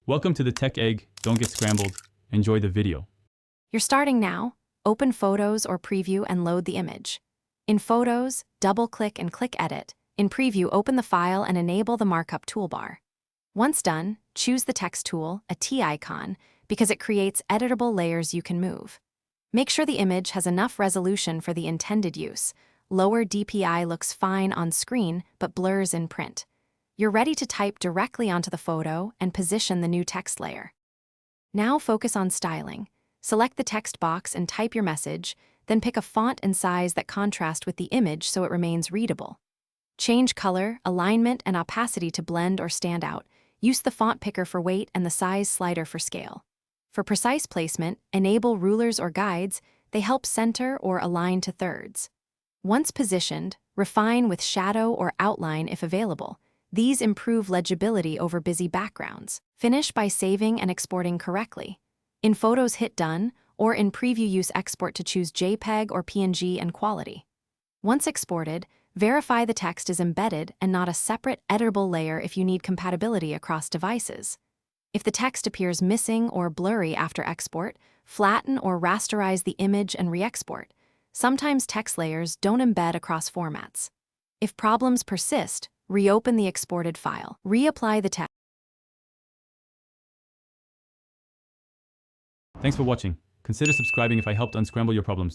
Welcome to the Tech Egg. Don't get scrambled. Enjoy the video. You're starting now. Open Photos or Preview and load the image. In Photos, double-click and click Edit. In Preview, open the file and enable the markup toolbar. Once done, choose the text tool, a T icon, because it creates editable layers you can move. Make sure the image has enough resolution for the intended use. Lower DPI looks fine on screen, but blurs in print. You're ready to type directly onto the photo and position the new text layer. Now focus on styling. Select the text box and type your message, then pick a font and size that contrast with the image so it remains readable. Change color, alignment, and opacity to blend or stand out. Use the font picker for weight and the size slider for scale. For precise placement, enable rulers or guides. They help center or align to thirds. Once positioned, refine with shadow or outline if available. These improve legibility over busy backgrounds. Finish by saving and exporting correctly. In Photos, hit Done, or in Preview, use Export to choose JPEG or PNG and quality. Once exported, verify the text is embedded and not a separate editable layer if you need compatibility across devices. If the text appears missing or blurry after export, flatten or rasterize the image and re-export. Sometimes text layers don't embed across formats. If problems persist, reopen the exported file. Reapply the text. Thanks for watching. Consider subscribing if I helped unscramble your problems.